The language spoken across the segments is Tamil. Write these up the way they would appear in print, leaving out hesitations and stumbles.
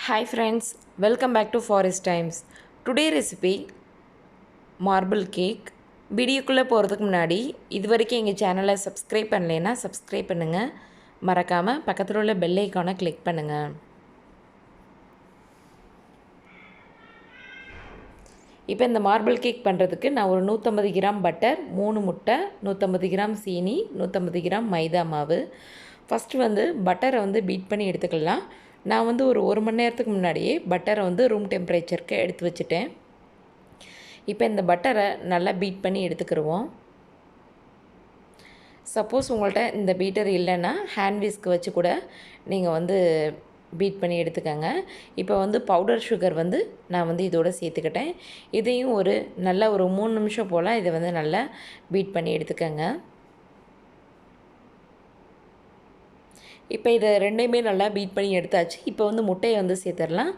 Hi friends, welcome back to Forest Times. Today recipe marble cake. வீடியோக்குள்ளே போகிறதுக்கு முன்னாடி இது வரைக்கும் எங்கள் சேனலை சப்ஸ்கிரைப் பண்ணலைன்னா சப்ஸ்கிரைப் பண்ணுங்கள். மறக்காமல் பக்கத்தில் உள்ள பெல் ஐக்கானை கிளிக் பண்ணுங்கள். இப்போ இந்த மார்பிள் கேக் பண்ணுறதுக்கு நான் ஒரு 150 கிராம் பட்டர், 3 முட்டை, 150 கிராம் சீனி, 150 கிராம் மைதா மாவு. ஃபஸ்ட்டு வந்து பட்டரை வந்து பீட் பண்ணி எடுத்துக்கலாம். நான் வந்து ஒரு மணி நேரத்துக்கு முன்னாடியே பட்டரை வந்து ரூம் டெம்பரேச்சருக்கு எடுத்து வச்சுட்டேன். இப்போ இந்த பட்டரை நல்லா பீட் பண்ணி எடுத்துக்கிடுவோம். சப்போஸ் உங்கள்கிட்ட இந்த பீட்டர் இல்லைன்னா ஹேண்ட் விஸ்க் வச்சு கூட நீங்கள் வந்து பீட் பண்ணி எடுத்துக்கோங்க. இப்போ வந்து பவுடர் சுகர் வந்து நான் வந்து இதோடு சேர்த்துக்கிட்டேன். இதையும் நல்லா ஒரு 3 நிமிஷம் போல் இதை வந்து நல்லா பீட் பண்ணி எடுத்துக்கோங்க. இப்போ இதை ரெண்டையுமே நல்லா பீட் பண்ணி எடுத்தாச்சு. இப்போ வந்து முட்டையை வந்து சேர்த்துடலாம்.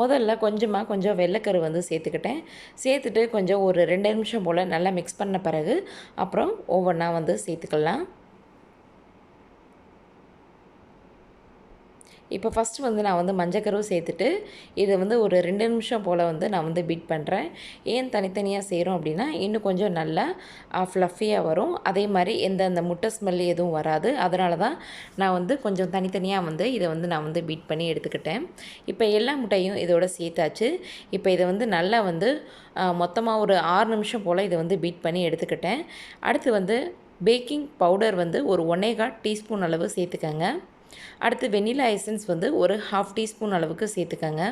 முதல்ல கொஞ்சம் வெள்ளைக்கரு வந்து சேர்த்துட்டு கொஞ்சம் ஒரு 2 நிமிஷம் போல் நல்லா மிக்ஸ் பண்ண பிறகு அப்புறம் ஒவ்வொன்றா வந்து சேர்த்துக்கலாம். இப்போ ஃபஸ்ட்டு வந்து நான் வந்து மஞ்சக்கருவு சேர்த்துட்டு இதை வந்து ஒரு 2 நிமிஷம் போல் வந்து நான் வந்து பீட் பண்ணுறேன். ஏன் தனித்தனியாக செய்கிறோம் அப்படின்னா இன்னும் கொஞ்சம் நல்லா ஃப்ளஃபியாக வரும். அதே மாதிரி அந்த முட்டை ஸ்மெல் எதுவும் வராது. அதனால தான் நான் வந்து கொஞ்சம் தனித்தனியாக வந்து இதை வந்து நான் வந்து பீட் பண்ணி எடுத்துக்கிட்டேன். இப்போ எல்லா முட்டையும் இதோட சேர்த்தாச்சு. இப்போ இதை வந்து நல்லா வந்து மொத்தமாக ஒரு 6 நிமிஷம் போல் இதை வந்து பீட் பண்ணி எடுத்துக்கிட்டேன். அடுத்து வந்து பேக்கிங் பவுடர் வந்து ஒரு 1/4 டீஸ்பூன் அளவு சேர்த்துக்கங்க. அடுத்து வெண்ணிலா எசன்ஸ் வந்து ஒரு 1/2 டீஸ்பூன் அளவுக்கு சேர்த்துக்கங்க.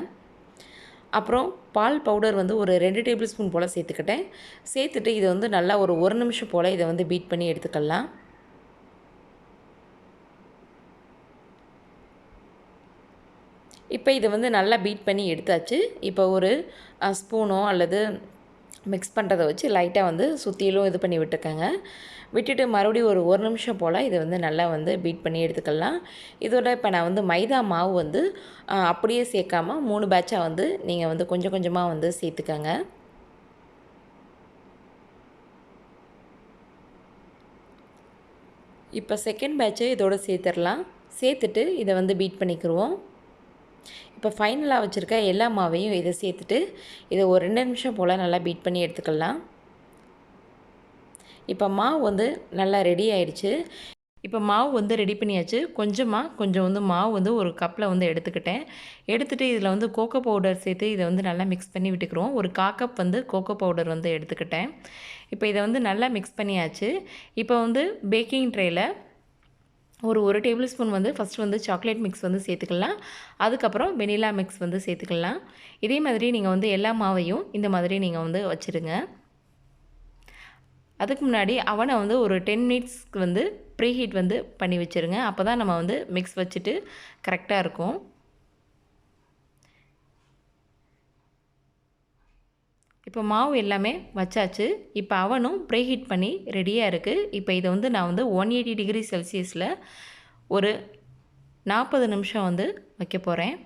அப்புறம் பால் பவுடர் வந்து ஒரு 2 டேபிள் ஸ்பூன் போல் சேர்த்துக்கிட்டேன். சேர்த்துட்டு இதை வந்து நல்லா ஒரு நிமிஷம் போல் இதை வந்து பீட் பண்ணி எடுத்துக்கலாம். இப்போ இதை வந்து நல்லா பீட் பண்ணி எடுத்தாச்சு. இப்போ ஒரு ஸ்பூனோ அல்லது மிக்ஸ் பண்ணுறதை வச்சு லைட்டாக வந்து சுற்றிலும் இது பண்ணி விட்டுட்டு மறுபடியும் ஒரு நிமிஷம் போல் இதை வந்து நல்லா வந்து பீட் பண்ணி எடுத்துக்கலாம். இதோட இப்போ நான் வந்து மைதா மாவு வந்து அப்படியே சேர்க்காமல் 3 பேட்சாக வந்து நீங்கள் வந்து கொஞ்சம் கொஞ்சமாக வந்து சேர்த்துக்கங்க. இப்போ செகண்ட் பேட்சை இதோட சேர்த்துடலாம். சேர்த்துட்டு இதை வந்து பீட் பண்ணிக்கிடுவோம். இப்போ ஃபைனலாக வச்சுருக்க எல்லா மாவையும் இதை சேர்த்துட்டு இதை ஒரு 2 நிமிஷம் போல் நல்லா பீட் பண்ணி எடுத்துக்கலாம். இப்போ மாவு வந்து நல்லா ரெடி ஆயிடுச்சு. இப்போ மாவு வந்து ரெடி பண்ணியாச்சு. கொஞ்சம் வந்து மாவு வந்து ஒரு கப்பில் வந்து எடுத்துகிட்டு இதில் வந்து கோகோ பவுடர் சேர்த்து இதை வந்து நல்லா மிக்ஸ் பண்ணி விட்டுக்கிறோம். ஒரு 1/4 கப் வந்து கோகோ பவுடர் வந்து எடுத்துக்கிட்டேன். இப்போ இதை வந்து நல்லா மிக்ஸ் பண்ணியாச்சு. இப்போ வந்து பேக்கிங் ட்ரேயில் ஒரு டேபிள் ஸ்பூன் வந்து ஃபஸ்ட்டு வந்து சாக்லேட் மிக்ஸ் வந்து சேர்த்துக்கலாம். அதுக்கப்புறம் வெனிலா மிக்ஸ் வந்து சேர்த்துக்கலாம். இதே மாதிரி நீங்கள் வந்து எல்லா மாவையும் இந்த மாதிரி நீங்கள் வந்து வச்சுருங்க. அதுக்கு முன்னாடி அவனை வந்து ஒரு 10 மினிட்ஸ்க்கு வந்து ப்ரீஹீட் வந்து பண்ணி வச்சுருங்க. அப்போ தான் நம்ம வந்து மிக்ஸ் வச்சுட்டு கரெக்டாக இருக்கும். இப்போ மாவு எல்லாமே வச்சாச்சு. இப்போ அவனும் ப்ரீஹீட் பண்ணி ரெடியாக இருக்குது. இப்போ இதை வந்து நான் வந்து 180 டிகிரி செல்சியஸில் ஒரு 40 நிமிஷம் வந்து வைக்க போகிறேன்.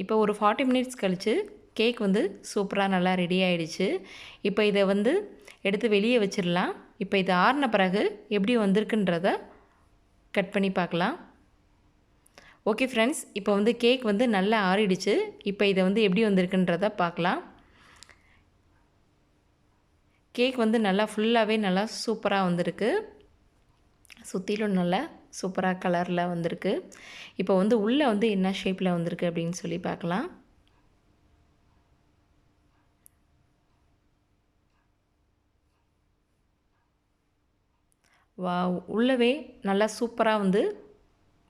இப்போ ஒரு 40 மினிட்ஸ் கழித்து கேக் வந்து சூப்பராக நல்லா ரெடி ஆகிடுச்சு. இப்போ இதை வந்து எடுத்து வெளியே வச்சிடலாம். இப்போ இது ஆறின பிறகு எப்படி வந்திருக்குன்றத கட் பண்ணி பார்க்கலாம். ஓகே ஃப்ரெண்ட்ஸ், இப்போ வந்து கேக் வந்து நல்லா ஆறிடுச்சு. இப்போ இதை வந்து எப்படி வந்திருக்குன்றத பார்க்கலாம். கேக் வந்து நல்லா ஃபுல்லாகவே நல்லா சூப்பராக வந்திருக்கு. சுற்றிலும் நல்லா சூப்பராக கலரில் வந்திருக்கு. இப்போ வந்து உள்ளே வந்து என்ன ஷேப்பில் வந்திருக்கு அப்படின்னு சொல்லி பார்க்கலாம். உள்ளவே நல்லா சூப்பராக வந்து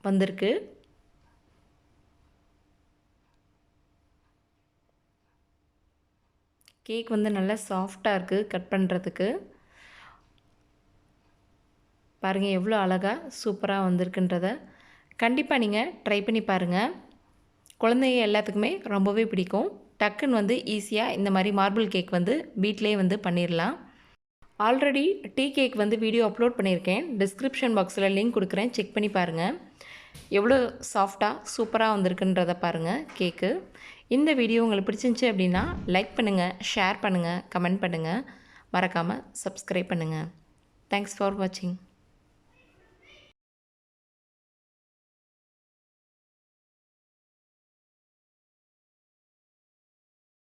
வந்திருக்கு. கேக் வந்து நல்லா சாஃப்டாக இருக்குது கட் பண்ணுறதுக்கு. பாருங்கள் எவ்வளோ அழகாக சூப்பராக வந்திருக்குன்றத கண்டிப்பாக நீங்கள் ட்ரை பண்ணி பாருங்கள். குழந்தைங்க எல்லாத்துக்குமே ரொம்பவே பிடிக்கும். டக்குன்னு வந்து ஈஸியாக இந்த மாதிரி மார்பிள் கேக் வந்து வீட்டிலே வந்து பண்ணிடலாம். ஆல்ரெடி டீ கேக் வந்து வீடியோ அப்லோட் பண்ணியிருக்கேன். டிஸ்கிரிப்ஷன் பாக்ஸில் லிங்க் கொடுக்குறேன், செக் பண்ணி பாருங்கள். எவ்வளோ சாஃப்டாக சூப்பராக வந்திருக்குன்றதை பாருங்கள் கேக்கு. இந்த வீடியோ உங்களுக்கு பிடிச்சிருந்துச்சி அப்படின்னா லைக் பண்ணுங்கள், ஷேர் பண்ணுங்கள், கமெண்ட் பண்ணுங்கள். மறக்காமல் சப்ஸ்கிரைப் பண்ணுங்கள். தேங்க்ஸ் ஃபார் வாட்சிங்.